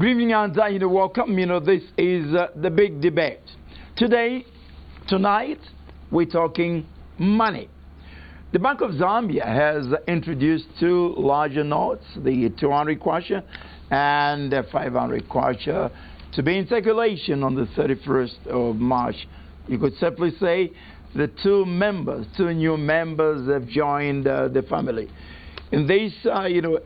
Good evening and welcome. This is the big debate. Tonight, we're talking money. The Bank of Zambia has introduced two larger notes, the 200 kwacha and the 500 kwacha, to be in circulation on the 31st of March. You could simply say the two new members have joined the family. In this,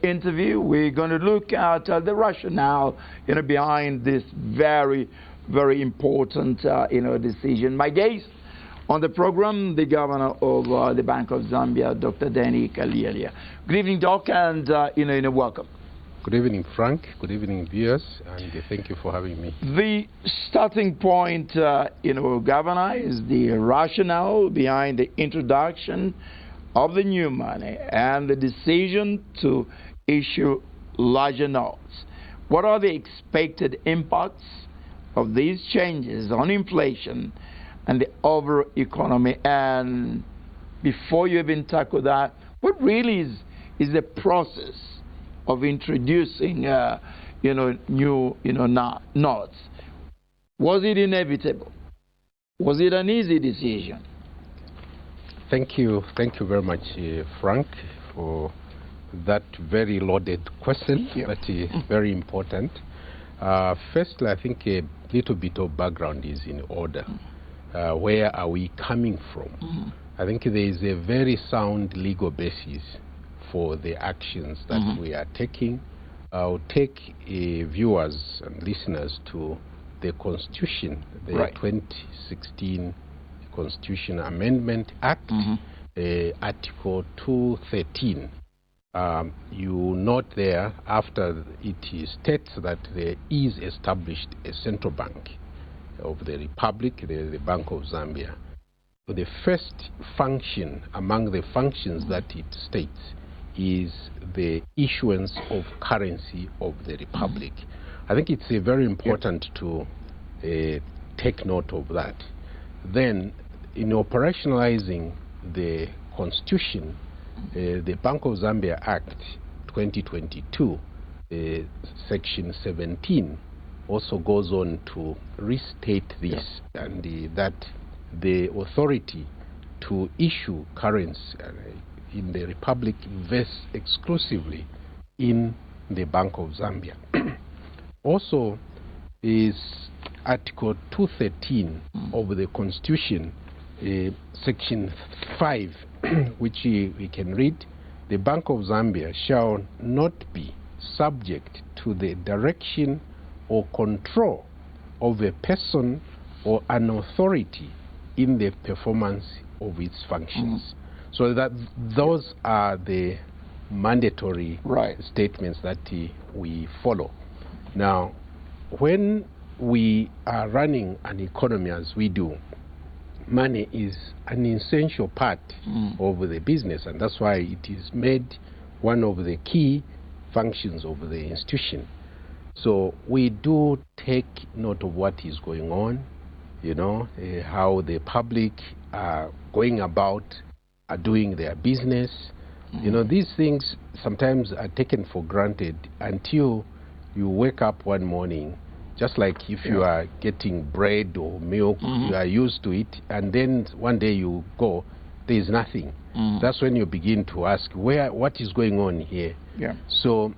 interview, we're going to look at the rationale, behind this very, very important, decision. My guest on the program, the governor of the Bank of Zambia, Dr. Denny Kalyalya. Good evening, Doc, and welcome. Good evening, Frank. Good evening, viewers, and thank you for having me. The starting point, Governor, is the rationale behind the introduction of the new money and the decision to issue larger notes. What are the expected impacts of these changes on inflation and the overall economy? And before you even tackle that, what really is the process of introducing new notes? Was it inevitable? Was it an easy decision? Thank you very much, Frank, for that very loaded question. That is very important. Firstly, I think a little bit of background is in order. Where are we coming from? I think there is a very sound legal basis for the actions that we are taking. I'll take viewers and listeners to the Constitution, the 2016 Constitution Amendment Act, Article 213. You note there, after it states that there is established a central bank of the Republic, the Bank of Zambia. So the first function among the functions that it states is the issuance of currency of the Republic. I think it's very important to take note of that. Then, in operationalizing the Constitution, the Bank of Zambia Act 2022, Section 17, also goes on to restate this, and that the authority to issue currency in the Republic vests exclusively in the Bank of Zambia. Also is Article 213 of the Constitution, Section 5, which we can read: the Bank of Zambia shall not be subject to the direction or control of a person or an authority in the performance of its functions. So that those are the mandatory statements that we follow. Now, when we are running an economy as we do, money is an essential part of the business, and that's why it is made one of the key functions of the institution. So we do take note of what is going on, how the public are going about, are doing their business. These things sometimes are taken for granted until you wake up one morning. Just like if you are getting bread or milk, you are used to it, and then one day you go, there is nothing. That's when you begin to ask, what is going on here? So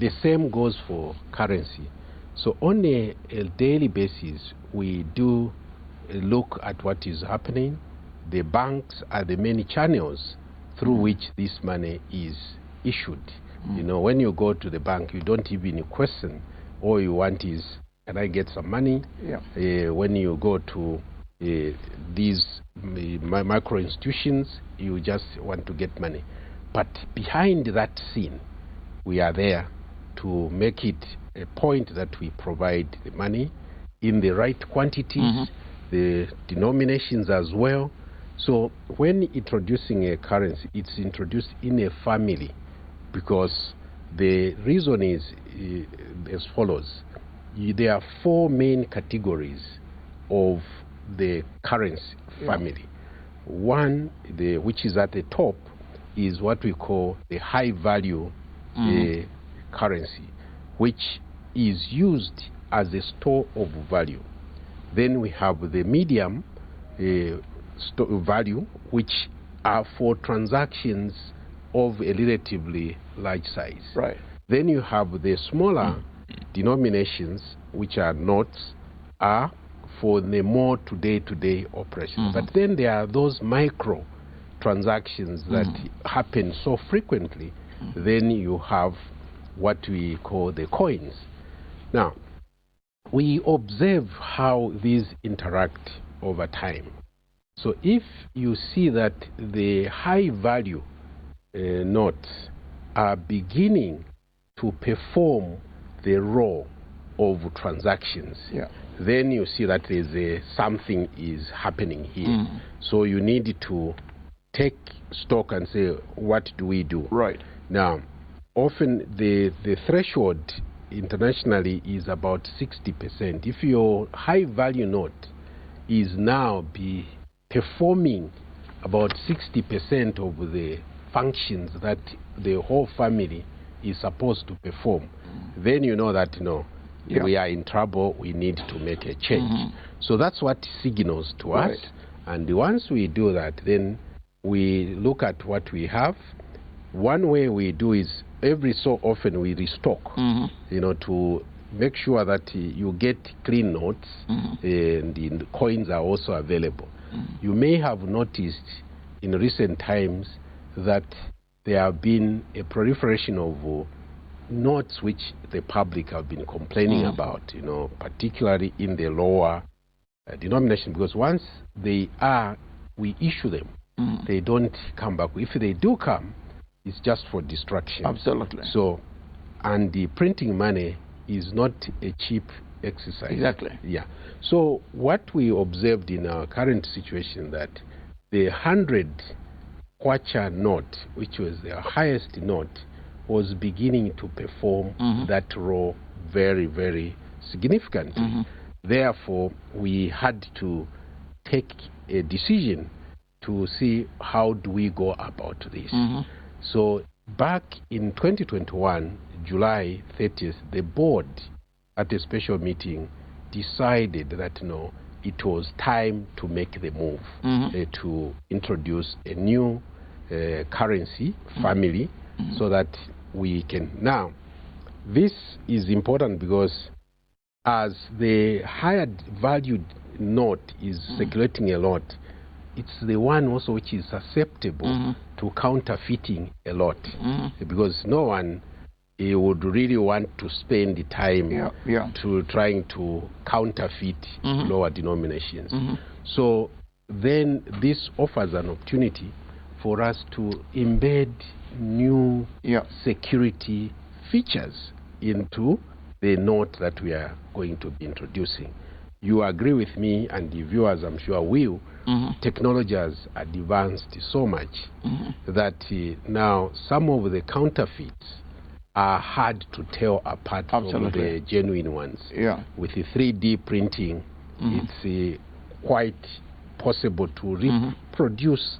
the same goes for currency. So on a daily basis, we do look at what is happening. The banks are the many channels through which this money is issued. When you go to the bank, you don't even question. All you want is, can I get some money? When you go to these micro institutions, you just want to get money. But behind that scene, we are there to make it a point that we provide the money in the right quantities, the denominations as well. So when introducing a currency, it's introduced in a family, because the reason is as follows. There are four main categories of the currency family. One, which is at the top, is what we call the high value currency, which is used as a store of value. Then we have the medium value, which are for transactions of a relatively large size. Right. Then you have the smaller denominations, which are notes, are for the more day-to-day operations. But then there are those micro transactions that happen so frequently. Then you have what we call the coins. Now, we observe how these interact over time. So if you see that the high value notes are beginning to perform the role of transactions, then you see that something is happening here. So you need to take stock and say, what do we do? Right. Now, often the threshold internationally is about 60%. If your high value note is now performing about 60% of the functions that the whole family is supposed to perform, then you know that we are in trouble, we need to make a change. So that's what signals to us. And once we do that, then we look at what we have. One way we do is every so often we restock, to make sure that you get clean notes and the coins are also available. You may have noticed in recent times that there have been a proliferation of notes which the public have been complaining about, particularly in the lower denomination, because once they are, we issue them. They don't come back. If they do come, it's just for distraction. Absolutely. So, and the printing money is not a cheap exercise. Exactly. Yeah. So what we observed in our current situation, that the 100 kwacha note, which was the highest note, was beginning to perform that role very, very significantly. Therefore, we had to take a decision to see how do we go about this. So back in 2021, July 30th, the board at a special meeting decided that it was time to make the move to introduce a new currency family so that we can. Now, this is important because as the higher valued note is circulating a lot, it's the one also which is susceptible to counterfeiting a lot, because no one would really want to spend the time to trying to counterfeit lower denominations. So then this offers an opportunity for us to embed new security features into the note that we are going to be introducing. You agree with me, and the viewers I'm sure will, technology has advanced so much that now some of the counterfeits are hard to tell apart from the genuine ones. With the 3D printing, it's quite possible to reproduce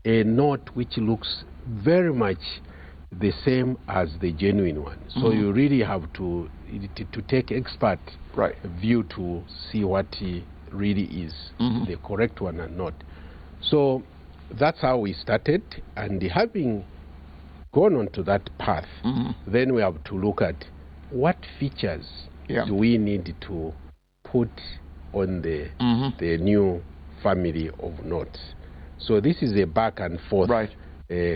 a note which looks very much the same as the genuine one. So you really have to take expert view to see what really is the correct one and not. So that's how we started, and having gone on to that path, then we have to look at what features do we need to put on the new family of notes. So this is a back and forth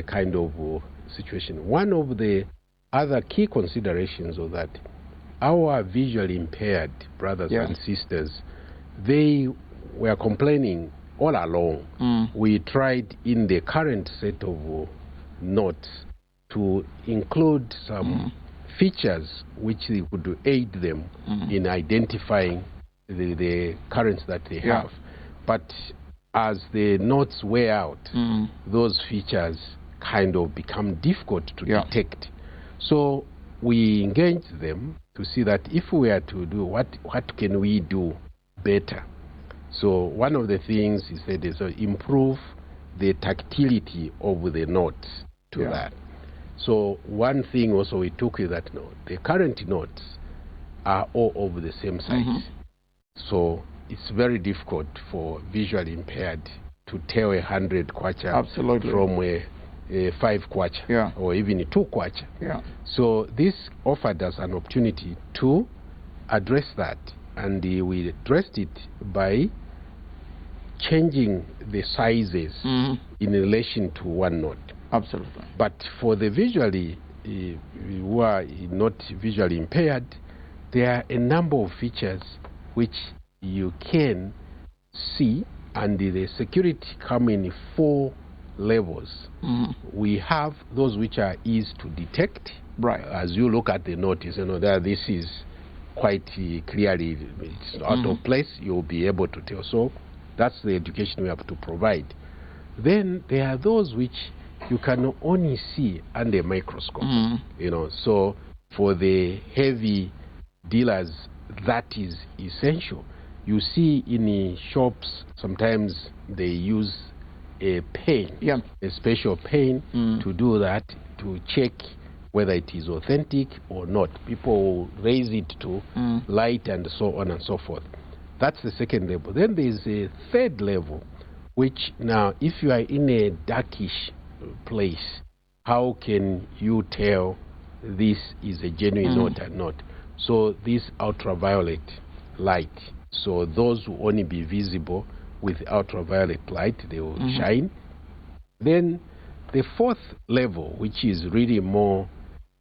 kind of situation. One of the other key considerations of that, our visually impaired brothers and sisters, they were complaining all along. We tried in the current set of notes to include some features which would aid them in identifying the currency that they have. But as the notes wear out, those features kind of become difficult to detect. So we engaged them to see that if we are to do, what can we do better? So one of the things he said is improve the tactility of the notes to that. So one thing also we took is that the current notes are all over the same size. So it's very difficult for visually impaired to tell 100 kwacha from a 5 kwacha or even a 2 kwacha. So this offered us an opportunity to address that, and we addressed it by changing the sizes in relation to one note. Absolutely. But for the visually who are not visually impaired, there are a number of features which you can see, and the security come in 4 levels. We have those which are easy to detect. As you look at the notice, you know that this is quite clearly it's out of place. You'll be able to tell. So that's the education we have to provide. Then there are those which you can only see under a microscope. You know, so for the heavy dealers, that is essential. You see in shops sometimes they use a pen, a special pen to do that, to check whether it is authentic or not. People will raise it to light and so on and so forth. That's the second level. Then there is a third level, which now if you are in a darkish place, how can you tell this is a genuine note or not? So this ultraviolet light, so those will only be visible with ultraviolet light, they will shine. Then the fourth level, which is really more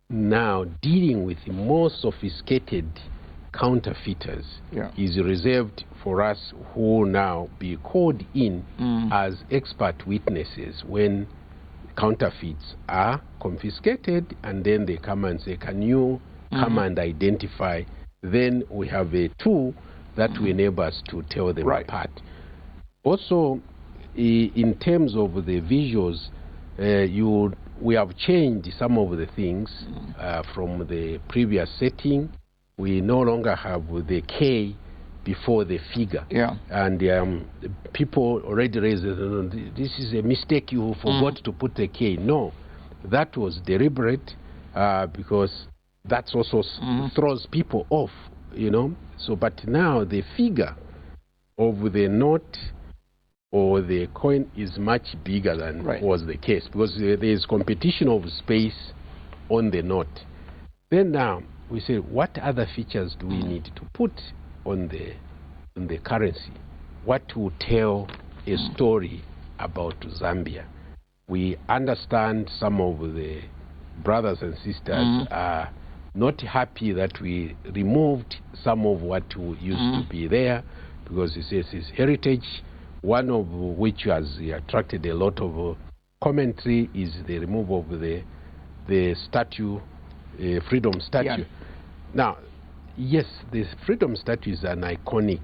now dealing with more sophisticated counterfeiters, is reserved for us who will now be called in as expert witnesses when counterfeits are confiscated, and then they come and say, can you come and identify? Then we have a tool that will enable us to tell them apart. Also, in terms of the visuals, we have changed some of the things from the previous setting. We no longer have the K before the figure. And people already raised, this is a mistake, you forgot to put the K. No, that was deliberate because that also throws people off, you know. So, but now the figure of the note or the coin is much bigger than was the case, because there is competition of space on the note. Then now we say, what other features do we need to put on the currency? What will tell a story about Zambia? We understand some of the brothers and sisters are not happy that we removed some of what used to be there, because it says it's heritage. One of which has attracted a lot of commentary is the removal of the statue, freedom statue. Now, yes, the freedom statue is an iconic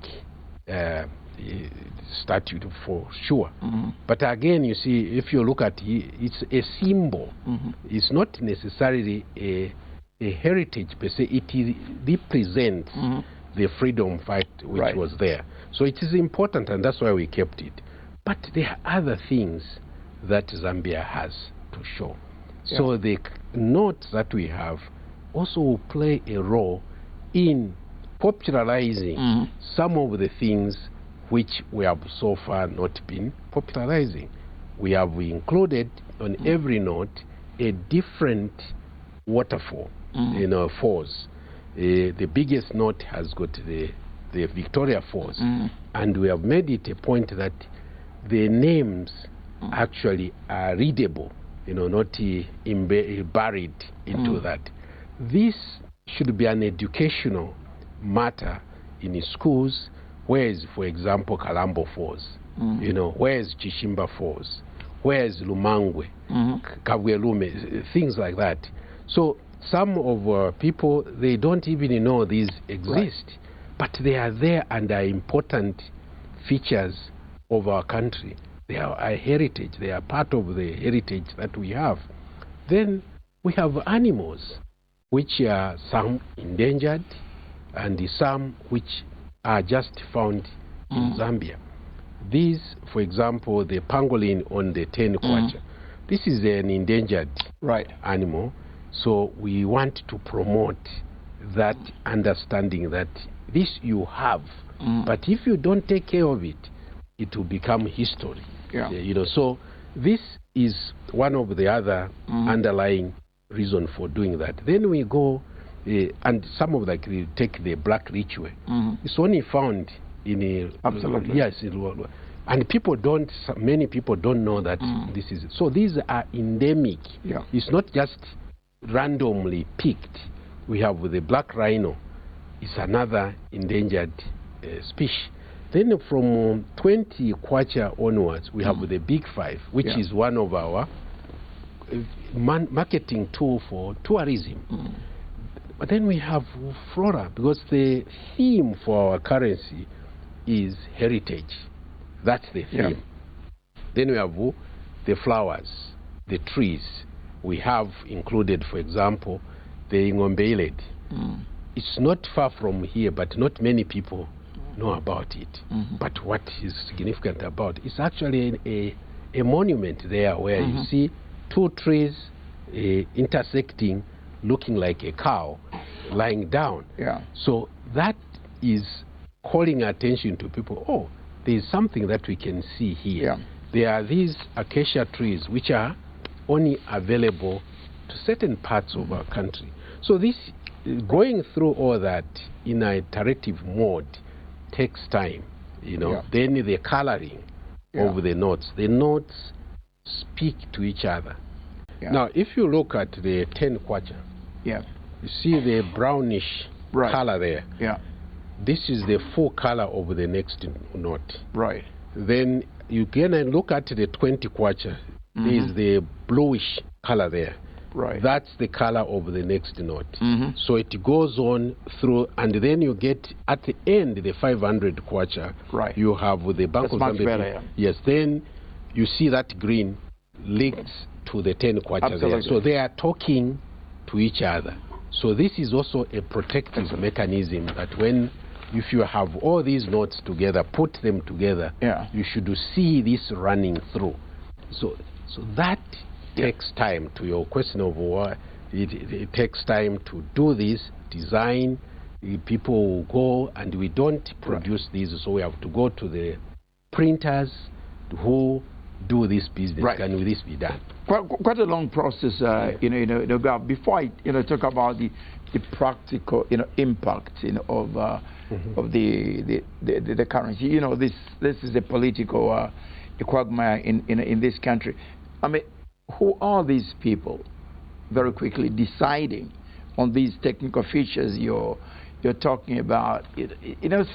statue for sure. But again, you see, if you look at it, it's a symbol. It's not necessarily a heritage per se. It represents the freedom fight which was there. So it is important, and that's why we kept it. But there are other things that Zambia has to show. So the notes that we have also will play a role in popularizing some of the things which we have so far not been popularizing. We have included on every note a different waterfall, you know, falls. The biggest note has got the Victoria Falls, and we have made it a point that the names actually are readable, you know, not buried into that. This should be an educational matter in schools. Where is, for example, Kalambo Falls? You know, where is Chishimba Falls? Where is Lumangwe, Kabwelume, things like that. So some of people, they don't even know these exist, but they are there and are important features of our country. They are our heritage. They are part of the heritage that we have. Then we have animals, which are some endangered and some which are just found in Zambia. These, for example, the pangolin on the 10 kwacha. This is an endangered animal. So we want to promote that understanding that this you have, but if you don't take care of it, it will become history. You know, so this is one of the other underlying reason for doing that. Then we go, and some of like take the black ritual. It's only found in absolutely yes, and people don't. Many people don't know that this is. So these are endemic. It's not just randomly picked. We have the black rhino. It's another endangered species. Then from 20 kwacha onwards, we have the big five, which is one of our marketing tool for tourism. But then we have flora, because the theme for our currency is heritage. That's the theme. Then we have the flowers, the trees. We have included, for example, the Ngombeled. It's not far from here, but not many people know about it. But what is significant about it is actually a monument there where you see two trees intersecting, looking like a cow lying down. So that is calling attention to people. Oh, there is something that we can see here. There are these acacia trees which are only available to certain parts of our country. So this, going through all that in an iterative mode, takes time, you know. Then the coloring of the notes. The notes speak to each other. Now, if you look at the 10 kwacha, you see the brownish color there. This is the full color of the next note. Then you can look at the 20 kwacha. There is the bluish color there. That's the color of the next note. So it goes on through, and then you get at the end the 500 kwacha. You have the Bank of Zambia. Yes. Then you see that green linked to the 10 kwacha there. So they are talking to each other. So this is also a protective mechanism that when, if you have all these notes together, put them together, you should see this running through. So that takes time. To your question of why it takes time to do this design. People will go, and we don't produce these, so we have to go to the printers who do this business. Can this be done? Quite a long process, before I talk about the practical impact of the currency. This is a political quagmire in this country. I mean, who are these people, very quickly, deciding on these technical features you're talking about?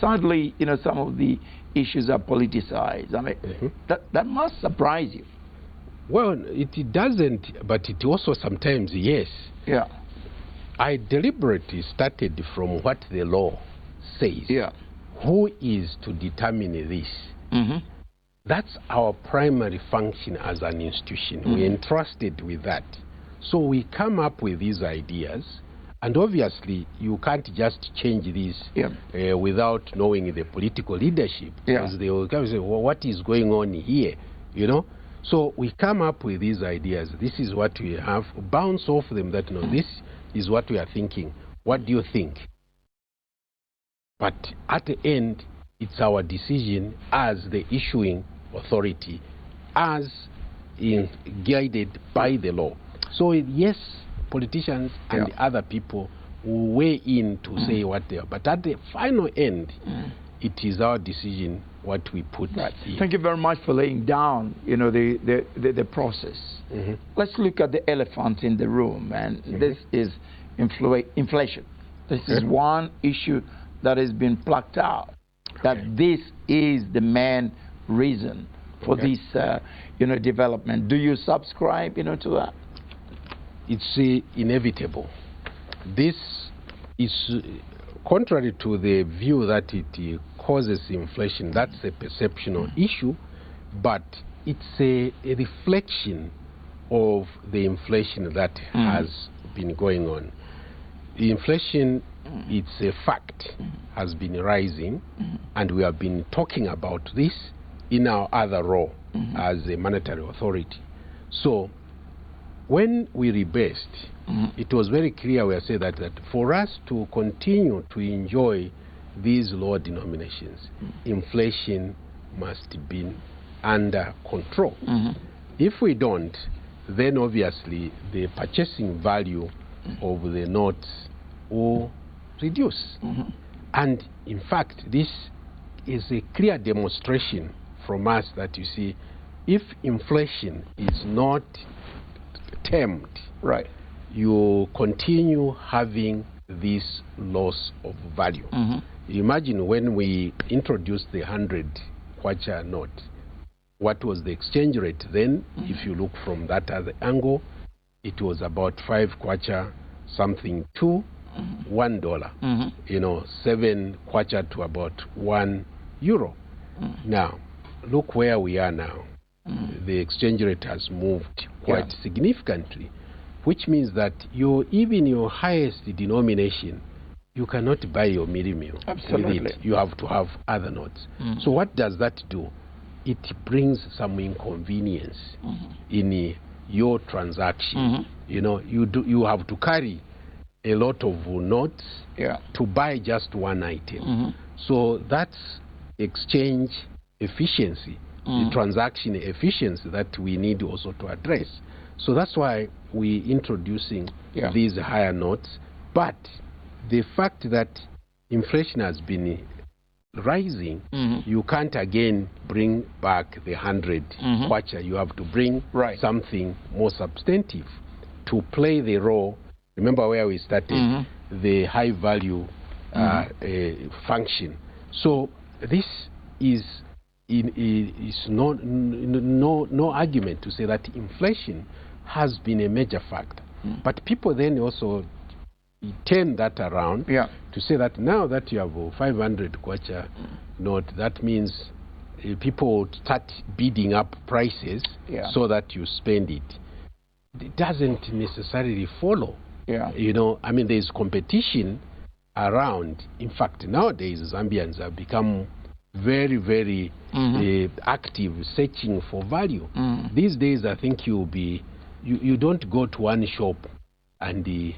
Sadly, some of the issues are politicized. I mean, that must surprise you. Well, it doesn't, but it also sometimes, yes. I deliberately started from what the law says. Who is to determine this? That's our primary function as an institution. We're entrusted with that. So we come up with these ideas, and obviously you can't just change these without knowing the political leadership. Because they will come and say, well, what is going on here? So we come up with these ideas. This is what we have. Bounce off them that, no, this is what we are thinking. What do you think? But at the end, it's our decision as the issuing authority, as guided by the law. So yes, politicians and other people will weigh in to say what they are. But at the final end, it is our decision what we put in. Thank you very much for laying down, the process. Let's look at the elephant in the room, and this is inflation. This is one issue that has been plucked out. That this is the main reason for this, development. Do you subscribe, to that? It's inevitable. This is contrary to the view that it causes inflation. That's a perceptional issue, but it's a reflection of the inflation that has been going on. The inflation, it's a fact, has been rising, and we have been talking about this in our other role as a monetary authority. So when we rebased it was very clear we said that for us to continue to enjoy these low denominations, inflation must be under control. If we don't, then obviously the purchasing value of the notes will reduce. And in fact, this is a clear demonstration from us that you see, if inflation is not tamed, right, you continue having this loss of value. Imagine when we introduced the 100 kwacha note, what was the exchange rate then? If you look from that other angle, it was about 5 kwacha something to $1. You know, 7 kwacha to about €1. Now, look where we are now. The exchange rate has moved quite significantly, which means that even your highest denomination, you cannot buy your miri meal with it. You have to have other notes. So what does that do? It brings some inconvenience in your transaction. You know, you have to carry a lot of notes to buy just one item. So that's exchange efficiency, the transaction efficiency that we need also to address. So that's why we're introducing these higher notes. But the fact that inflation has been rising, you can't again bring back the 100 kwacha. You have to bring something more substantive to play the role. Remember where we started, the high value function. So this is no argument to say that inflation has been a major factor. But people then also turn that around to say that now that you have a 500 kwacha note, that means people start bidding up prices so that you spend it. It doesn't necessarily follow. You know, I mean, there's competition around. In fact, nowadays Zambians have become very, very active searching for value. These days, I think you don't go to one shop and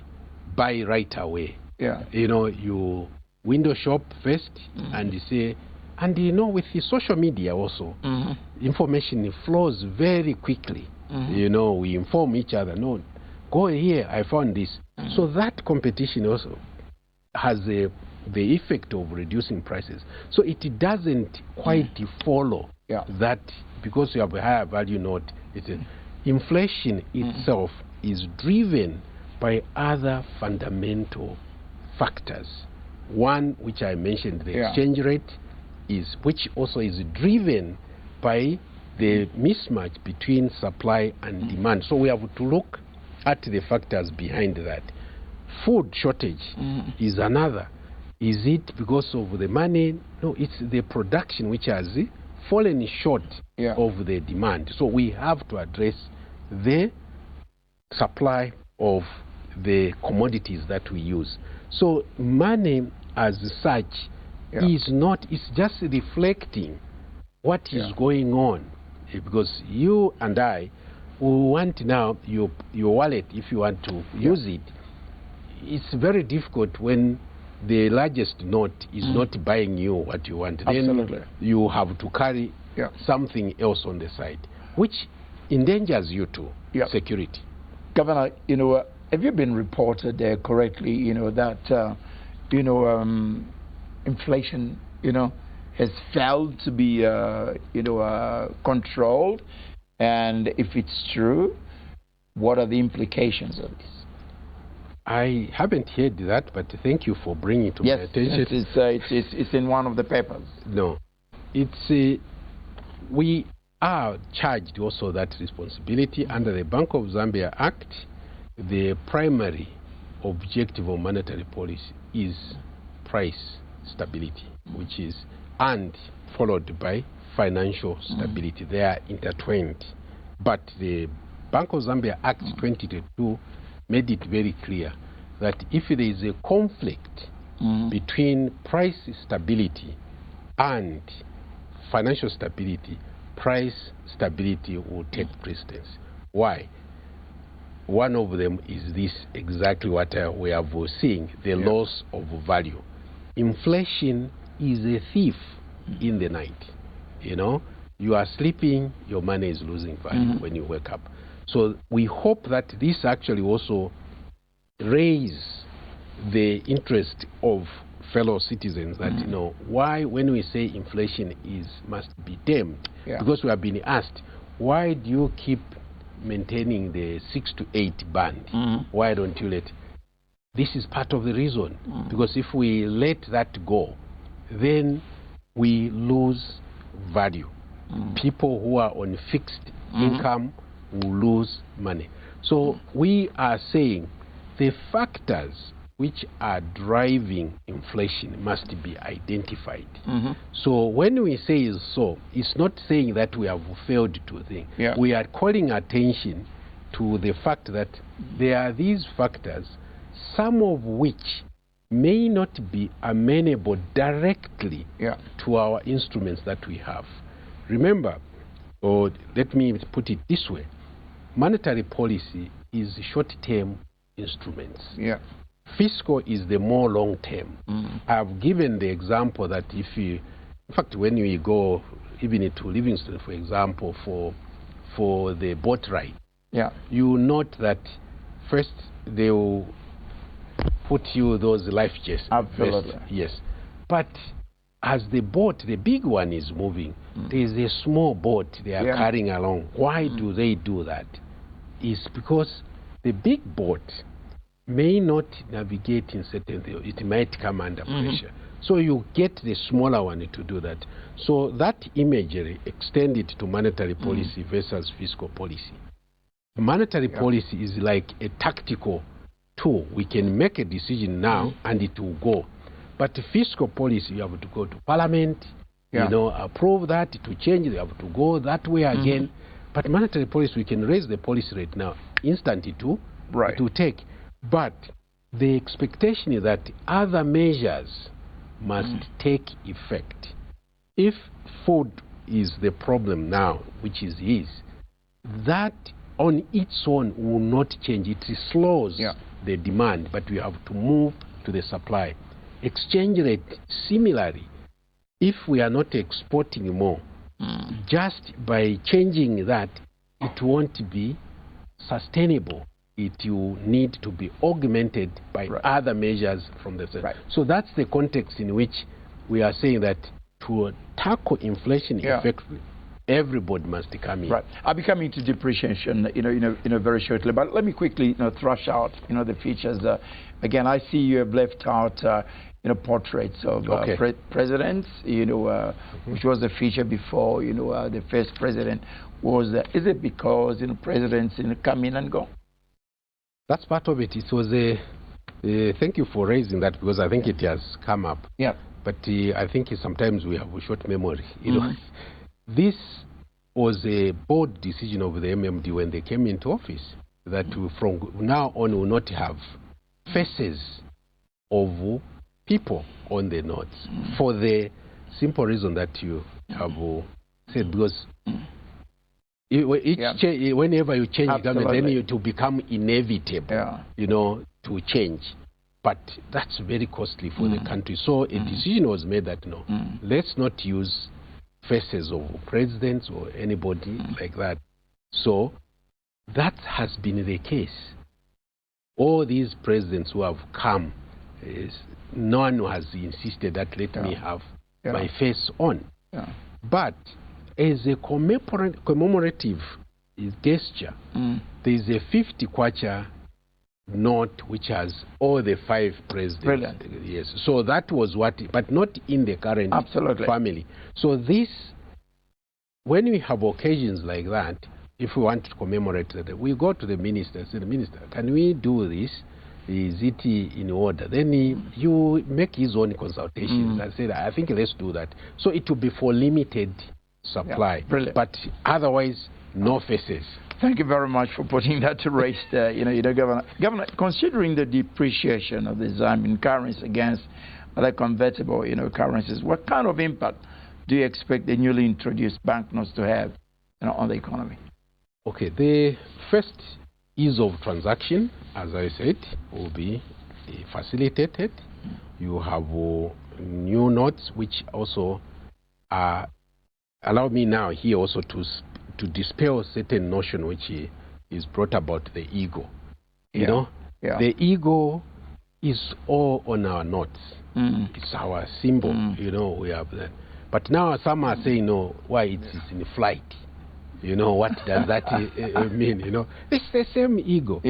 buy right away. You know, you window shop first and you say, and you know, with the social media also, information flows very quickly. You know, we inform each other, no, go here, I found this. So that competition also has the effect of reducing prices. So it doesn't quite follow that because you have a higher value note. Inflation itself is driven by other fundamental factors. One, which I mentioned, the exchange rate, which also is driven by the mismatch between supply and demand. So we have to look at the factors behind that. Food shortage is another. Is it because of the money? No, it's the production which has fallen short of the demand. So we have to address the supply of the commodities that we use. So money as such is not, it's just reflecting what is going on. Because you and I will want now your wallet, if you want to use it, it's very difficult when the largest note is not buying you what you want. Then you have to carry something else on the side, which endangers you too, security. Governor, you know, have you been reported correctly, you know, that, inflation, you know, has failed to be, controlled? And if it's true, what are the implications of this? I haven't heard that, but thank you for bringing it to my attention. It's in one of the papers. No, it's we are charged also that responsibility under the Bank of Zambia Act. The primary objective of monetary policy is price stability, which is and followed by financial stability. They are intertwined. But the Bank of Zambia Act 2022 made it very clear that if there is a conflict between price stability and financial stability, price stability will take precedence. Why? one of them is this, exactly what we have seen, the loss of value. Inflation is a thief in the night. You know, you are sleeping, your money is losing value when you wake up. So we hope that this actually also raise the interest of fellow citizens that, you know, why when we say inflation must be tamed, because we have been asked, why do you keep maintaining the 6 to 8 band? Why don't you let? This is part of the reason, because if we let that go, then we lose value. People who are on fixed income will lose money. So we are saying the factors which are driving inflation must be identified. So when we say so, it's not saying that we have failed to think. We are calling attention to the fact that there are these factors, some of which may not be amenable directly to our instruments that we have. Remember, or let me put it this way, monetary policy is short-term instruments. Fiscal is the more long-term. I've given the example that if you, in fact, when we go even to Livingston, for example, for the boat ride, you note that first they will put you those life jackets. Absolutely. Yes. But as the boat, the big one is moving, there is a small boat they are carrying along. Why do they do that? It's because the big boat may not navigate in certain things. It might come under pressure. So you get the smaller one to do that. So that imagery extended to monetary policy versus fiscal policy. Monetary policy is like a tactical tool. We can make a decision now and it will go. But fiscal policy, you have to go to parliament, you know, approve that, to change, you have to go that way again. But monetary policy, we can raise the policy rate now, instantly too, to take. But the expectation is that other measures must take effect. If food is the problem now, which is that on its own will not change. It slows the demand, but we have to move to the supply. Exchange rate, similarly, if we are not exporting more, just by changing that, it won't be sustainable. It will need to be augmented by other measures from the state. So that's the context in which we are saying that to tackle inflation effectively, everybody must come in. I'll be coming to depreciation, very shortly. But let me quickly, thrush out, the features. Again, I see you have left out, portraits of presidents, which was a feature before, the first president was. Is it because presidents come in and go? That's part of it. It was thank you for raising that, because I think it has come up. But I think sometimes we have a short memory. This was a bold decision of the MMD when they came into office, that from now on will not have faces of people on the notes, for the simple reason that you have said, because whenever you change government, then it will become inevitable, to change. But that's very costly for the country. So a decision was made that let's not use faces of presidents or anybody like that. So that has been the case. All these presidents who have come, no one has insisted that let me have my face on. But as a commemorative gesture, there is a 50 kwacha note which has all the 5 presidents. Brilliant. Yes. So that was but not in the current family. So this, when we have occasions like that, if we want to commemorate that, we go to the minister and say, Minister, can we do this? Is it in order? Then you make his own consultations and say, I think let's do that. So it will be for limited supply, but otherwise no faces. Thank you very much for putting that to rest, Governor. Governor, considering the depreciation of the Zambian currency against other convertible, currencies, what kind of impact do you expect the newly introduced banknotes to have, on the economy? Okay, the first ease of transaction, as I said, will be facilitated. You have new notes, which also allow me now here also to dispel certain notion which is brought about the ego. You know, the ego is all on our notes. It's our symbol. You know, we have that. But now some are saying, no, why it's in flight? You know, what does that mean? You know, it's the same ego.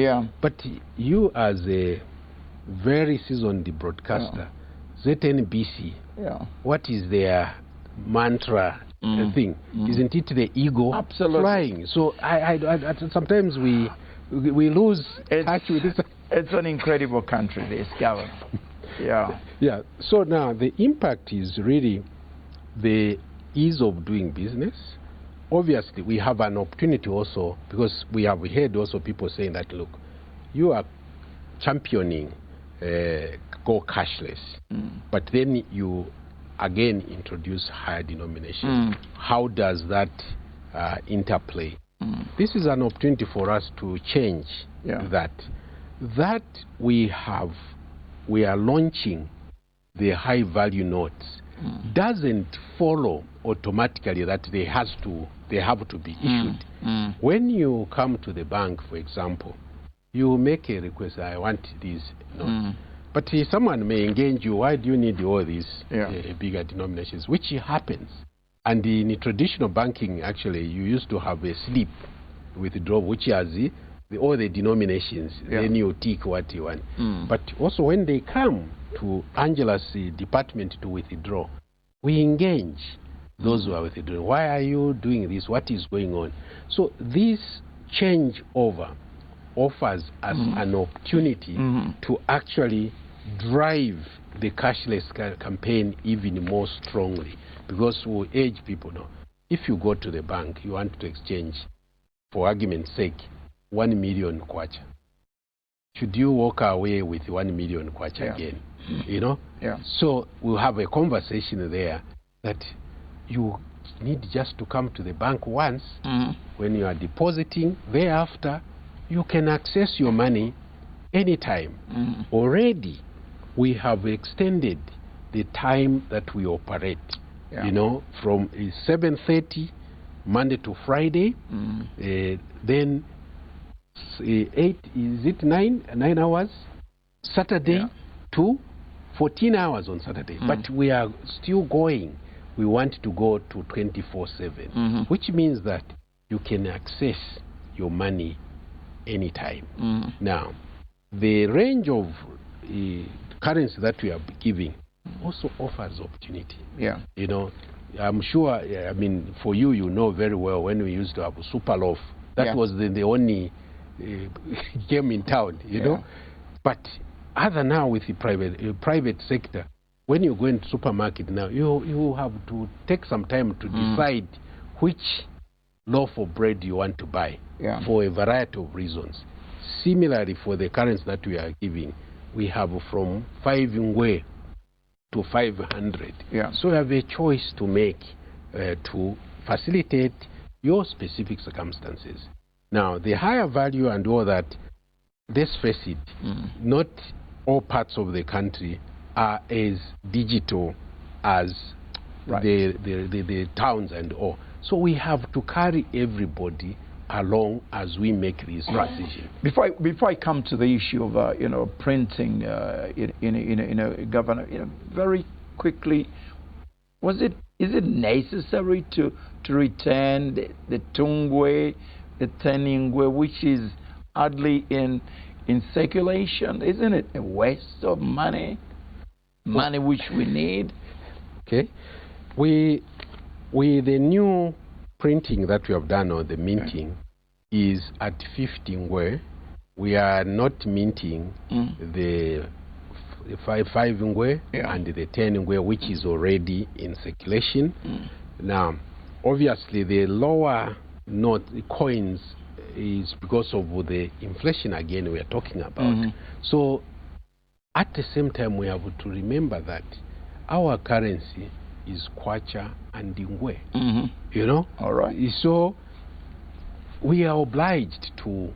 But you, as a very seasoned broadcaster, ZNBC, what is their mantra thing? Isn't it the ego flying? So I sometimes we lose touch with this. It's an incredible country, this government. Yeah. So now the impact is really the ease of doing business. Obviously, we have an opportunity also, because we have heard also people saying that, look, you are championing go cashless, but then you again introduce higher denominations. How does that interplay? This is an opportunity for us to change that. That we are launching the high value notes doesn't follow automatically that they have to be issued. When you come to the bank, for example, you make a request, I want these notes. But someone may engage you, why do you need all these bigger denominations, which happens. And in traditional banking, actually, you used to have a slip withdraw, which has all the denominations, then you tick what you want. But also when they come to Angela's department to withdraw, we engage those who are withdrawing. Why are you doing this? What is going on? So this changeover offers us an opportunity to actually drive the cashless campaign even more strongly, because we urge people now, if you go to the bank, you want to exchange, for argument's sake, 1 million kwacha. Should you walk away with 1 million kwacha again? You know? So we'll have a conversation there that you need just to come to the bank once when you are depositing. Thereafter, you can access your money anytime. Already, we have extended the time that we operate. You know, from 7:30 Monday to Friday, then 9 hours Saturday to 14 hours on Saturday. But we are still going. We want to go to 24/7, which means that you can access your money anytime. Now, the range of currency that we are giving also offers opportunity. You know, I'm sure, I mean, for you, you know very well when we used to have Super Loaf. That was the only game in town, you know. But other now with the private sector, when you go into supermarket now, you have to take some time to decide which loaf of bread you want to buy for a variety of reasons. Similarly, for the currency that we are giving, we have from 5 ngwe to 500. So you have a choice to make to facilitate your specific circumstances. Now, the higher value and all that, let's face it, not all parts of the country are as digital as the towns and all. So we have to carry everybody along as we make this transition. Before I come to the issue of printing Governor, very quickly, is it necessary to return the tungwe, the teningwe, which is hardly in circulation? Isn't it a waste of money which we need? Okay, with the new printing that we have done, or the minting, is at 15 ngwe. We are not minting the 5 ngwe and the 10 ngwe, which is already in circulation. Now, obviously, the lower coins is because of the inflation again we are talking about. So, at the same time, we have to remember that our currency is kwacha and ngwe. You know? All right. So we are obliged to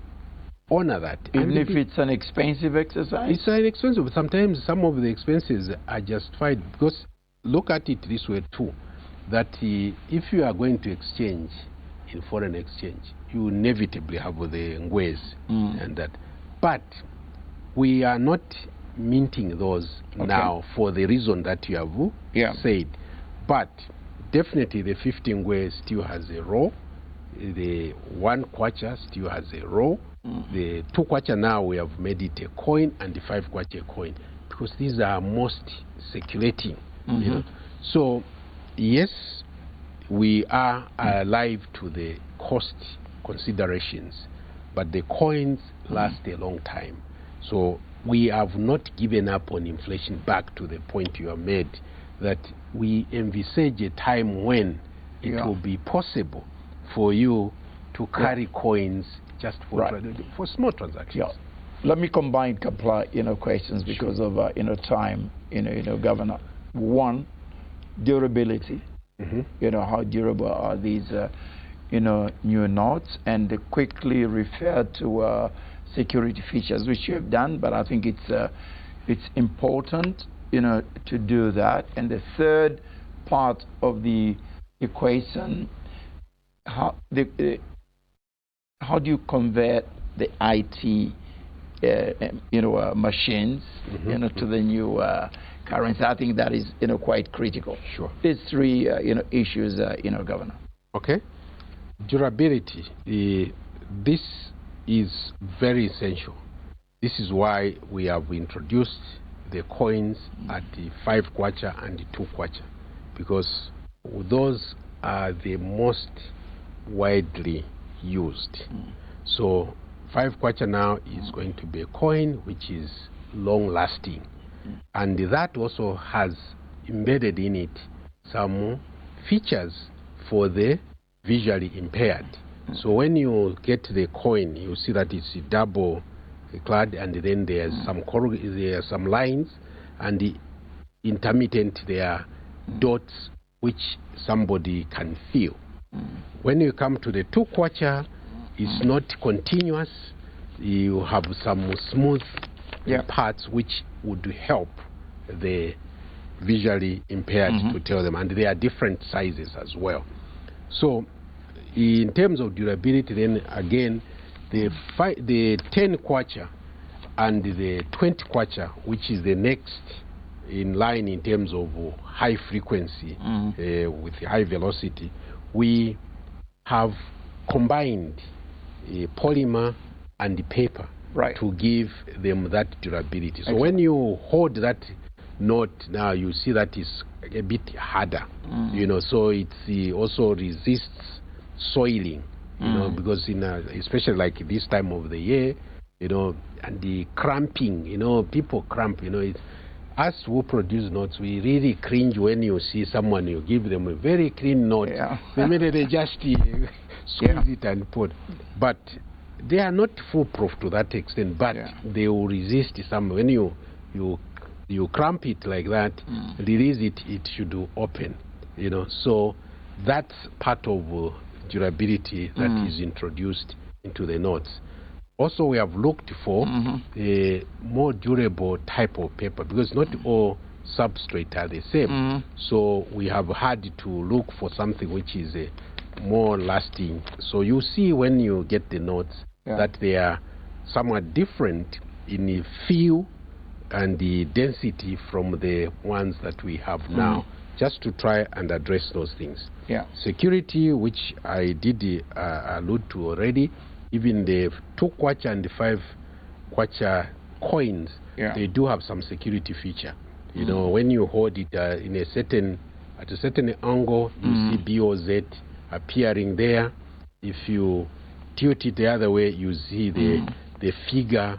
honor that. Even if it's an expensive exercise? It's expensive. Sometimes some of the expenses are justified, because look at it this way too, that if you are going to exchange in foreign exchange, you inevitably have the ngwes and that. But we are not minting those now for the reason that you have said. But definitely the 15 ngwe still has a role. The 1 kwacha still has a role. The 2 kwacha now we have made it a coin, and the 5 kwacha a coin, because these are most circulating. You know? So yes, we are alive to the cost considerations, but the coins last a long time. So we have not given up on inflation. Back to the point you have made, that we envisage a time when it will be possible for you to carry coins just for for small transactions. Let me combine a couple of questions because of time. Governor. One, durability. How durable are these new notes, and quickly refer to security features, which you have done, but I think it's important to do that. And the third part of the equation, how do you convert the IT machines to the new currency? I think that is quite critical. Sure. These three issues, Governor. Okay. Durability. This is very essential. This is why we have introduced the coins at the 5 kwacha and the 2 kwacha, because those are the most widely used. So 5 kwacha now is going to be a coin which is long lasting, and that also has embedded in it some features for the visually impaired. So when you get the coin, you see that it's double clad, and then there's some lines, and the intermittent there are dots which somebody can feel. When you come to the 2 kwacha, it's not continuous. You have some smooth parts which would help the visually impaired to tell them, and they are different sizes as well. So in terms of durability, then again, the 10 kwacha and the 20 kwacha, which is the next in line in terms of high frequency with high velocity, we have combined polymer and paper to give them that durability. So when you hold that note now, you see that it's a bit harder, so it also resists soiling, because especially like this time of the year, and the cramping, people cramp, us who produce notes, we really cringe when you see someone, you give them a very clean note, the minute they just squeeze it and put. But they are not foolproof to that extent, but they will resist some. When you cramp it like that, release it, it should open, so that's part of durability that is introduced into the notes. Also, we have looked for a more durable type of paper, because not all substrate are the same. So we have had to look for something which is more lasting. So you see when you get the notes that they are somewhat different in the feel and the density from the ones that we have now, just to try and address those things. Security, which I did allude to already, even the 2 kwacha and the 5 kwacha coins, they do have some security feature. When you hold it in at a certain angle, you see BOZ appearing there. If you tilt it the other way, you see the figure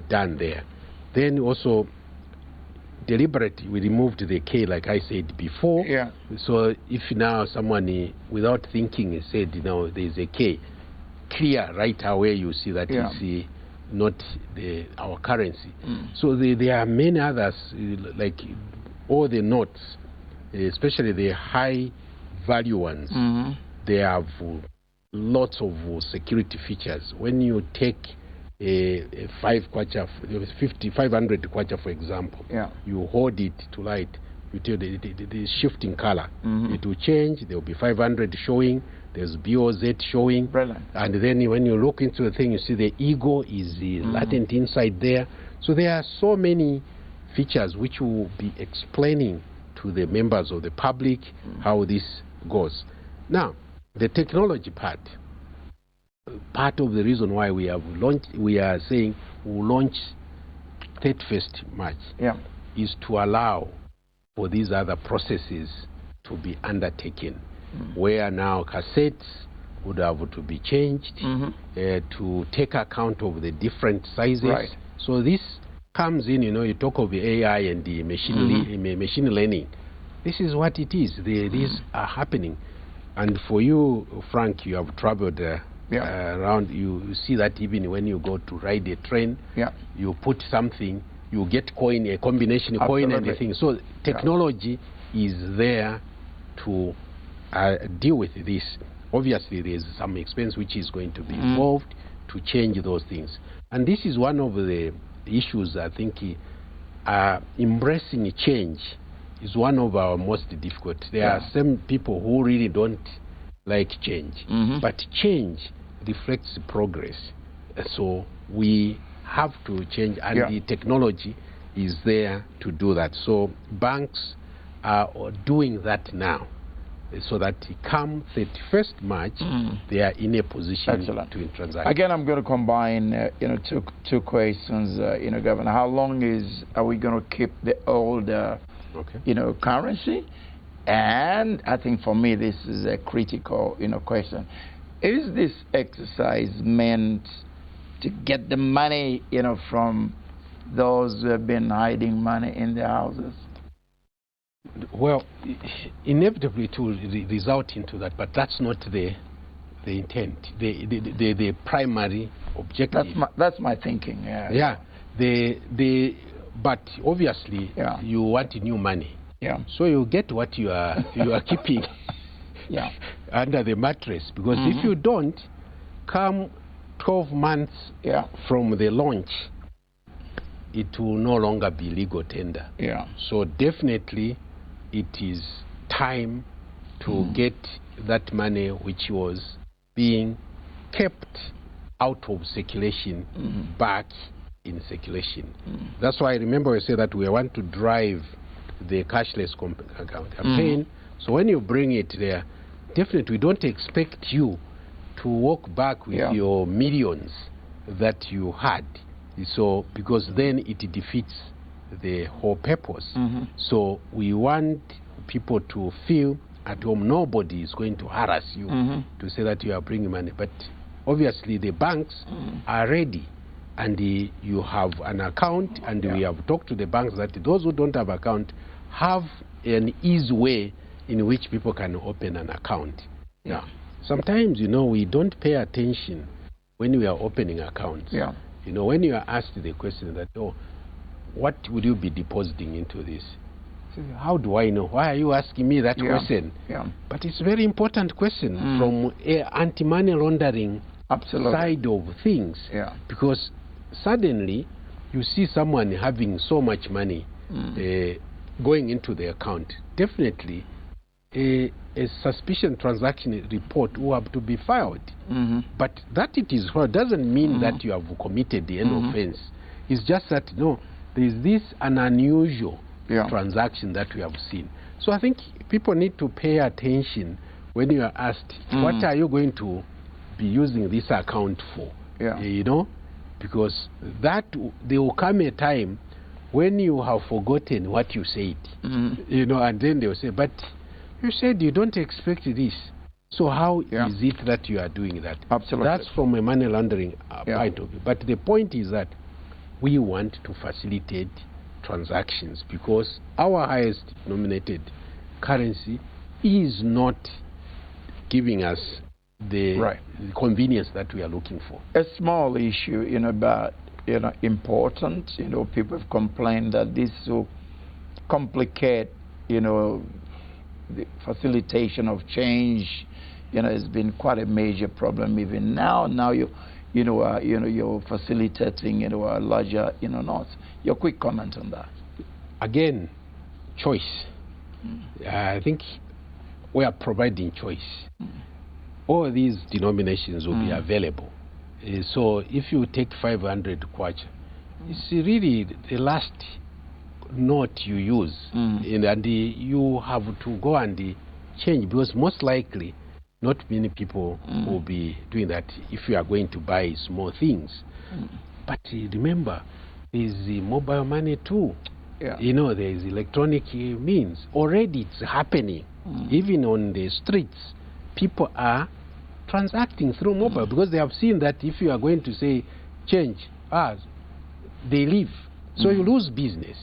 done there. Then also, deliberately, we removed the K, like I said before. So if now someone, without thinking, said, there's a K, clear right away, you see that it's not our currency. So there are many others, like all the notes, especially the high value ones, they have lots of security features. When you take a 500 kwacha, for example. Yeah. You hold it to light. You tell the shifting color. Mm-hmm. It will change. There will be 500 showing. There's BOZ showing. Brilliant. And then when you look into the thing, you see the ego is latent inside there. So there are so many features which will be explaining to the members of the public how this goes. Now, the technology part of the reason why we are saying we'll launch 31st March is to allow for these other processes to be undertaken, where now cassettes would have to be changed to take account of the different sizes. Right. So this comes in, you talk of the AI and the machine learning. This is what it is. These are happening. And for you, Frank, you have traveled around. You see that even when you go to ride a train, you put something, you get coin, a combination of coin and the thing. So technology is there to deal with this. Obviously, there's some expense which is going to be involved to change those things. And this is one of the issues, I think, embracing change is one of our most difficult. There are some people who really don't like change, but change reflects progress. So we have to change, and the technology is there to do that. So banks are doing that now, so that come 31st March, they are in a position to transact. Again, I'm going to combine, two questions, Governor. How long are we going to keep the old, currency? And I think for me, this is a critical, question. Is this exercise meant to get the money, from those who have been hiding money in their houses? Well, inevitably it will result into that, but that's not the intent, the primary objective. That's my thinking. But obviously you want new money. So you get what you are keeping under the mattress, because if you don't, come 12 months from the launch, it will no longer be legal tender. So definitely it is time to get that money which was being kept out of circulation back in circulation. That's why I remember we said that we want to drive the cashless campaign. So when you bring it there, definitely we don't expect you to walk back with your millions that you had. So because then it defeats the whole purpose. So we want people to feel at home. Nobody is going to harass you to say that you are bringing money. But obviously the banks are ready, and you have an account, and we have talked to the banks that those who don't have account have an easy way in which people can open an account. Sometimes, we don't pay attention when we are opening accounts. When you are asked the question that, what would you be depositing into this? So how do I know? Why are you asking me that question? But it's a very important question from anti-money laundering side of things. Because suddenly you see someone having so much money going into the account. Definitely a suspicion transaction report will have to be filed. But that it is filed doesn't mean that you have committed the offense. It's just that, there is this an unusual transaction that we have seen. So I think people need to pay attention when you are asked, what are you going to be using this account for? Because that there will come a time when you have forgotten what you said, and then they will say, but you said you don't expect this. So how is it that you are doing that? That's from a money laundering point of view. But the point is that we want to facilitate transactions, because our highest denominated currency is not giving us the convenience that we are looking for. A small issue, but important. People have complained that this will complicate, the facilitation of change. Has been quite a major problem even now. Now you you're facilitating, larger, notes. Your quick comment on that. Again, choice. I think we are providing choice. All these denominations will be available. So if you take 500 kwacha, it's really the last note you use, and you have to go and change, because most likely not many people will be doing that if you are going to buy small things. But remember, there is mobile money too. There is electronic means. Already it's happening. Even on the streets, people are transacting through mobile because they have seen that if you are going to say change, they leave. So you lose business.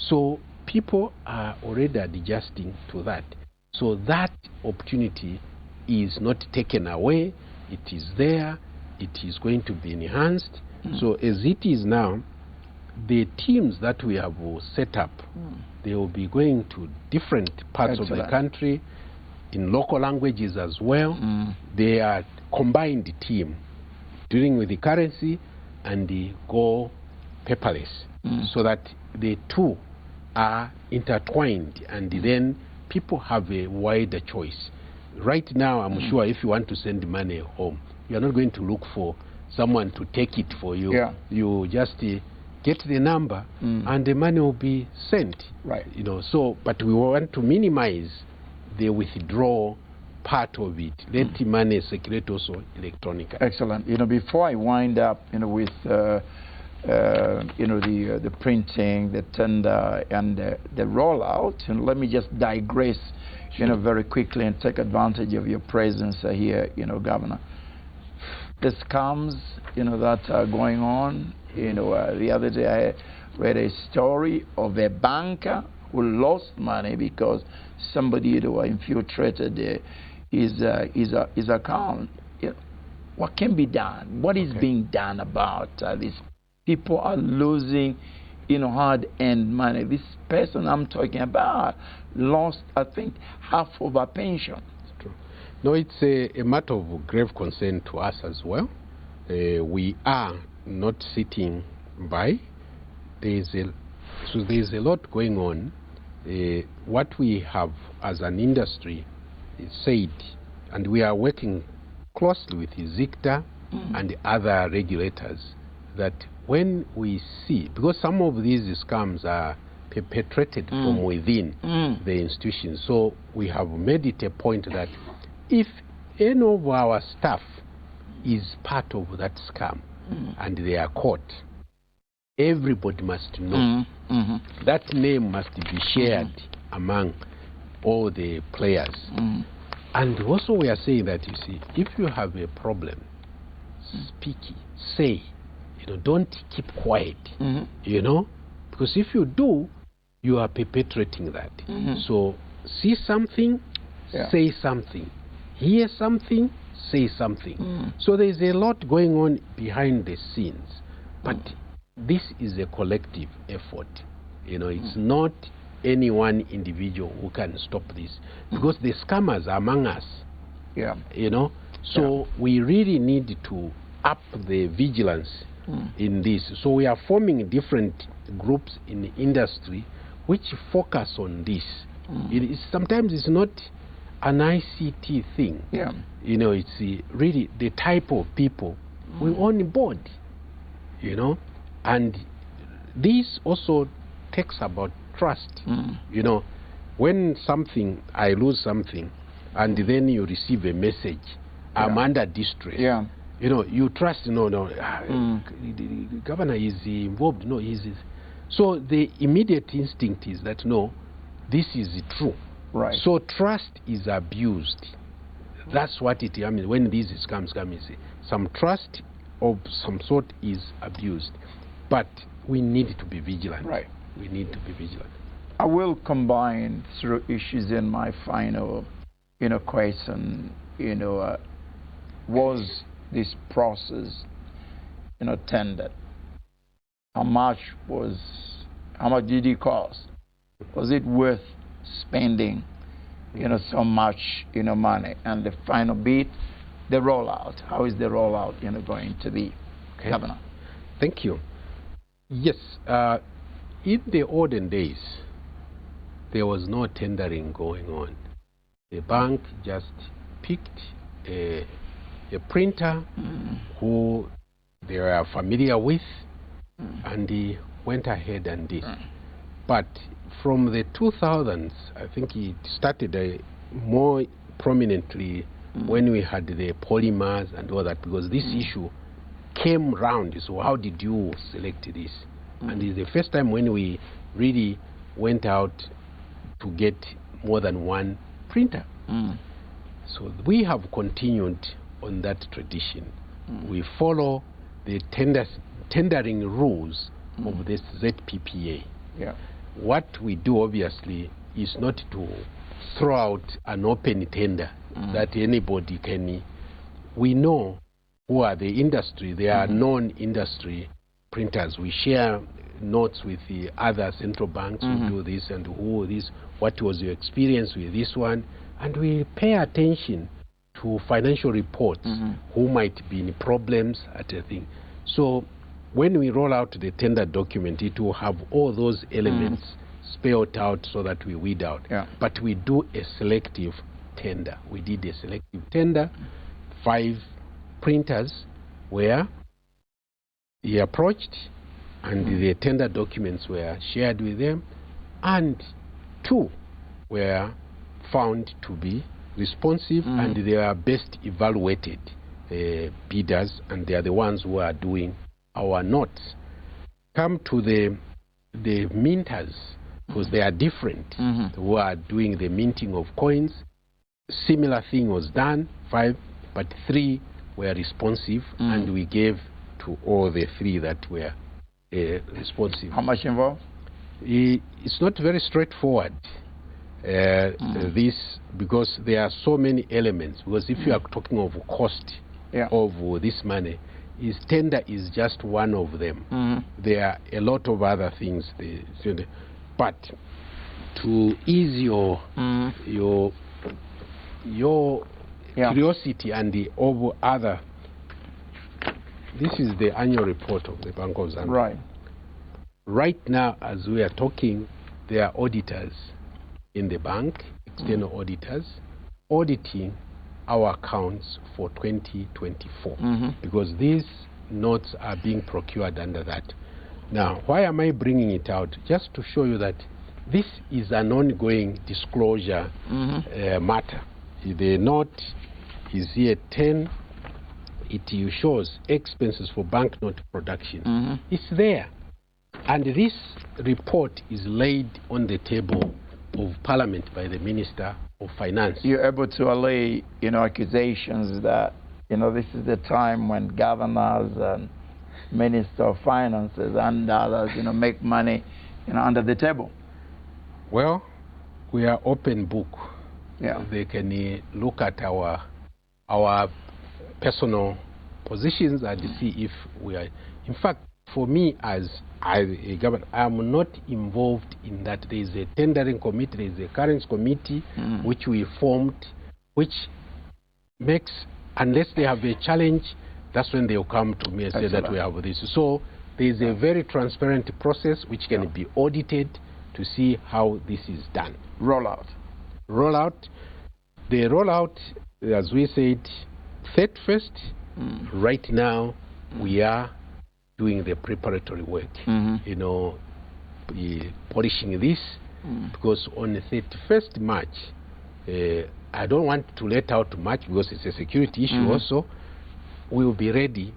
So people are already adjusting to that. So that opportunity is not taken away. It is there. It is going to be enhanced. So as it is now, the teams that we have set up, they will be going to different parts of the country, in local languages as well. They are combined team, dealing with the currency and the go paperless, so that the two are intertwined, and then people have a wider choice. Right now, I'm sure if you want to send money home, you're not going to look for someone to take it for you. You just get the number and the money will be sent. So, but we want to minimize the withdrawal part of it. Let the money circulate also electronically. Excellent. Before I wind up, with the printing, the tender, and the rollout, and let me just digress, very quickly and take advantage of your presence here, Governor. The scams, that are going on. The other day I read a story of a banker who lost money because somebody infiltrated his account. What can be done? What is being done about this? People are losing, hard-earned money. This person I'm talking about lost, I think, half of her pension. It's true. No, it's a matter of grave concern to us as well. We are not sitting by. There's a lot going on. What we have as an industry is said, and we are working closely with ZICTA and other regulators, that when we see, because some of these scams are perpetrated from within the institution, so we have made it a point that if any of our staff is part of that scam and they are caught, everybody must know. That name must be shared among all the players. And also we are saying that, you see, if you have a problem, speak, say, don't keep quiet, because if you do, you are perpetrating that. So see something, say something. Hear something, say something. So there is a lot going on behind the scenes, but this is a collective effort. It's not any one individual who can stop this, because the scammers are among us. So we really need to up the vigilance in this. So we are forming different groups in the industry which focus on this. Sometimes it's not an ICT thing. It's really the type of people we on board. And this also takes about trust. When I lose something, and then you receive a message, I'm under distress. You trust, the governor is involved. No, so the immediate instinct is that, no, this is true. So trust is abused. That's what it means when these scams come. Some trust of some sort is abused. But we need to be vigilant. We need to be vigilant. I will combine through issues in my final, question. Was this process, tendered? How much did it cost? Was it worth spending, so much, money? And the final bit the rollout. How is the rollout, going to be, Governor? Thank you. Yes, in the olden days, there was no tendering going on. The bank just picked a printer who they are familiar with, and he went ahead and did. But from the 2000s, I think it started more prominently when we had the polymers and all that, because this issue came round. So how did you select this? And it's the first time when we really went out to get more than one printer. So we have continued on that tradition. We follow the tendering rules of this ZPPA. What we do, obviously, is not to throw out an open tender that anybody can. We know who are the industry. They are non-industry printers. We share notes with the other central banks who do this and who this. What was your experience with this one? And we pay attention to financial reports, who might be in problems at a thing. So when we roll out the tender document, it will have all those elements spelled out so that we weed out. But we do a selective tender. We did a selective tender. 5 printers were he approached, and the tender documents were shared with them, and 2 were found to be responsive, and they are best evaluated bidders, and they are the ones who are doing our notes. Come to the minters, because they are different, who are doing the minting of coins. Similar thing was done, 5, but 3 were responsive, and we gave to all the 3 that were responsive. How much involved? It's not very straightforward. This, because there are so many elements. Because if you are talking of cost of this money, tender is just one of them. There are a lot of other things. But to ease your curiosity and the other, this is the annual report of the Bank of Zambia. Right now, as we are talking, there are auditors in the bank, external auditors, auditing our accounts for 2024, because these notes are being procured under that. Now, why am I bringing it out? Just to show you that this is an ongoing disclosure matter. The note is here 10. It shows expenses for banknote production. It's there. And this report is laid on the table of Parliament by the Minister of Finance. You're able to allay, accusations that, this is the time when governors and Minister of Finances and others, make money, under the table. Well, we are open book. They can look at our personal positions and see if we are. In fact, for me as a governor, I am not involved in that. There is a tendering committee, there is a currency committee which we formed, which makes, unless they have a challenge, that's when they'll come to me and say that we have this. So there is a very transparent process which can be audited to see how this is done. Rollout. The rollout, as we said, 31st. Right now, we are doing the preparatory work, polishing this, because on the 31st March, I don't want to let out much because it's a security issue also. We will be ready.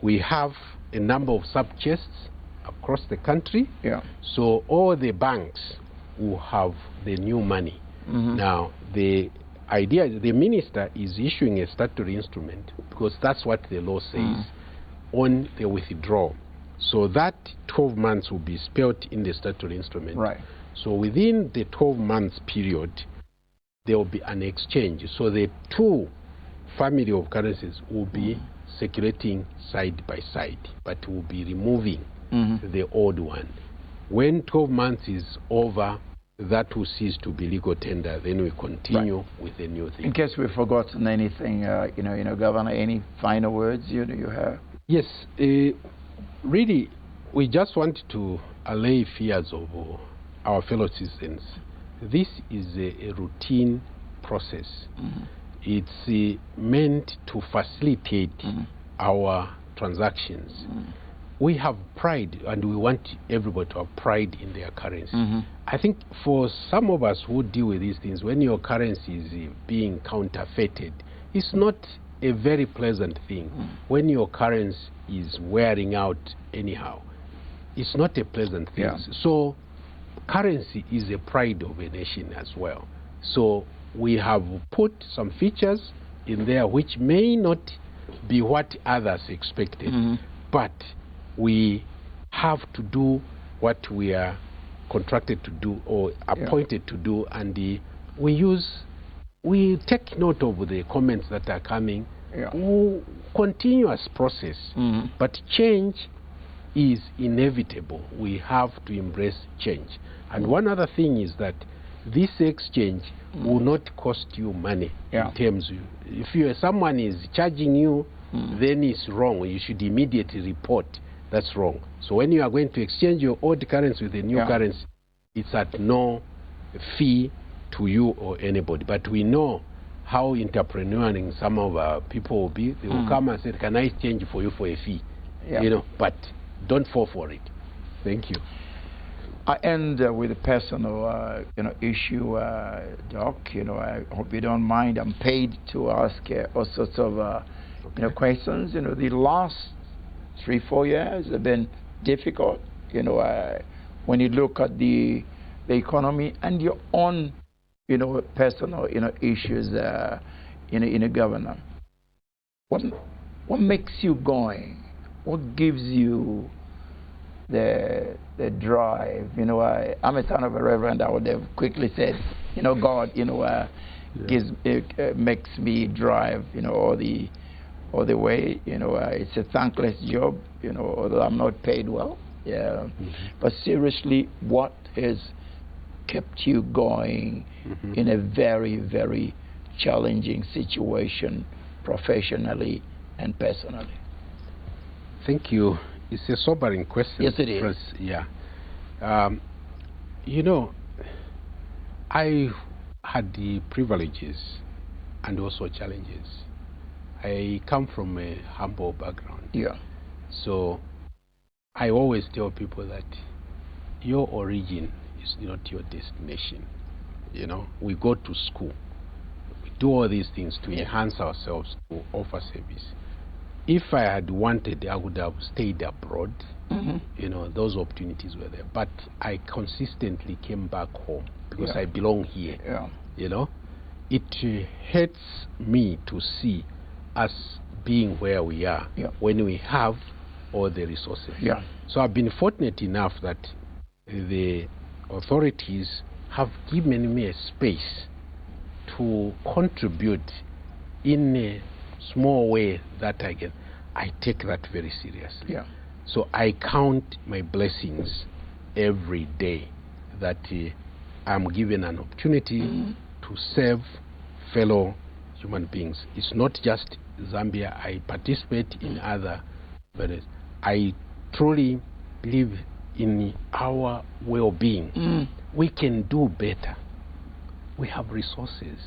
We have a number of sub-chests across the country, so all the banks will have the new money. Now, the idea, the minister is issuing a statutory instrument, because that's what the law says, on the withdrawal. So that 12 months will be spelled in the statutory instrument. So within the 12 months period, there will be an exchange. So the 2 family of currencies will be circulating side by side, but will be removing the old one. When 12 months is over, that will cease to be legal tender, then we continue with a new thing. In case we've forgotten anything, Governor, any final words you have? Yes, really, we just want to allay fears of our fellow citizens. This is a routine process. It's meant to facilitate our transactions. We have pride, and we want everybody to have pride in their currency. I think for some of us who deal with these things, when your currency is being counterfeited, it's not a very pleasant thing. When your currency is wearing out anyhow, it's not a pleasant thing. So currency is a pride of a nation as well. So we have put some features in there which may not be what others expected, but we have to do what we are contracted to do or appointed to do, and we take note of the comments that are coming. Continuous process, but change is inevitable. We have to embrace change. And one other thing is that this exchange will not cost you money in terms of, if someone is charging you, then it's wrong. You should immediately report that's wrong. So when you are going to exchange your old currency with a new currency, it's at no fee to you or anybody. But we know how entrepreneurial some of our people will be. They will come and say, can I exchange for you for a fee? But don't fall for it. Thank you. I end with a personal, issue, Doc. I hope you don't mind. I'm paid to ask all sorts of, questions. The last 3-4 years have been difficult. When you look at the economy and your own, personal, issues, in a government. What makes you going? What gives you the drive? I'm a son of a reverend. I would have quickly said, God, makes me drive, all the way. It's a thankless job, although I'm not paid well. But seriously, what has kept you going in a very, very challenging situation, professionally and personally? Thank you. It's a sobering question. Yes, it is. I had the privileges and also challenges. I come from a humble background. So I always tell people that your origin is not your destination. We go to school. We do all these things to enhance ourselves, to offer service. If I had wanted, I would have stayed abroad. Those opportunities were there. But I consistently came back home because I belong here. It hurts me to see us being where we are when we have all the resources. So I've been fortunate enough that the authorities have given me a space to contribute in a small way that I take that very seriously. So I count my blessings every day that I'm given an opportunity to serve fellow human beings. It's not just Zambia. I participate in other areas. I truly believe in our well-being. We can do better. We have resources.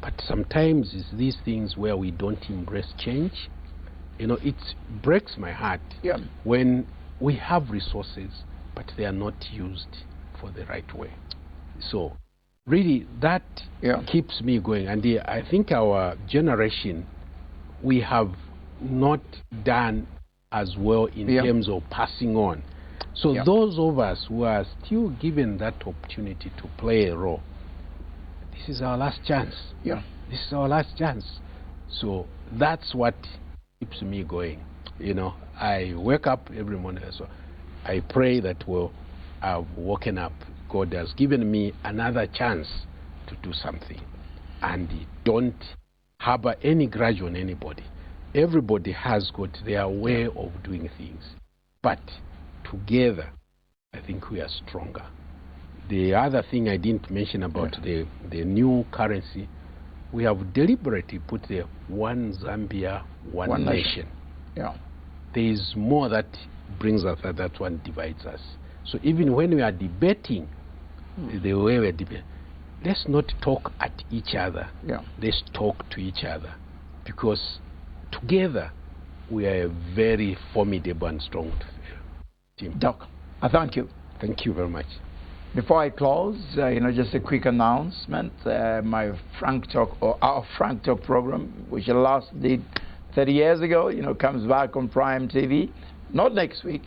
But sometimes it's these things where we don't embrace change. It breaks my heart when we have resources, but they are not used for the right way. So really that keeps me going. And I think our generation, we have not done as well in terms of passing on. So those of us who are still given that opportunity to play a role, this is our last chance. This is our last chance. So that's what keeps me going. I wake up every morning, so I pray that I've woken up. God has given me another chance to do something. And don't harbor any grudge on anybody. Everybody has got their way of doing things. But together, I think we are stronger. The other thing I didn't mention about the new currency, we have deliberately put the one Zambia, one nation. Yeah. There is more that brings us that one divides us. So even when we are debating, the way we're debating, let's not talk at each other. Yeah. Let's talk to each other, because together we are a very formidable and strong team. Doc, I thank you. Thank you very much. Before I close, just a quick announcement. My Frank Talk, or our Frank Talk program, which I last did 30 years ago, comes back on Prime TV, not next week,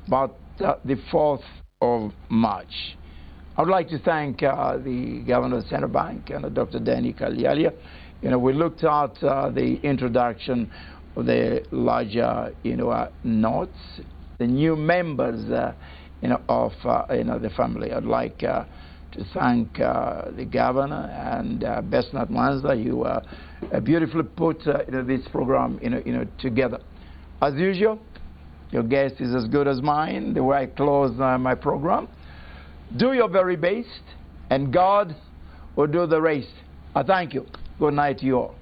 but the 4th of March. I would like to thank the Governor of the Central Bank, Dr. Denny Kalyalya. We looked at the introduction of the larger, notes, the new members, of the family. I'd like to thank the governor and Besnat Mwanza. You beautifully put this program together. As usual, your guest is as good as mine. The way I close my program: do your very best, and God will do the rest. I thank you. Good night to you all.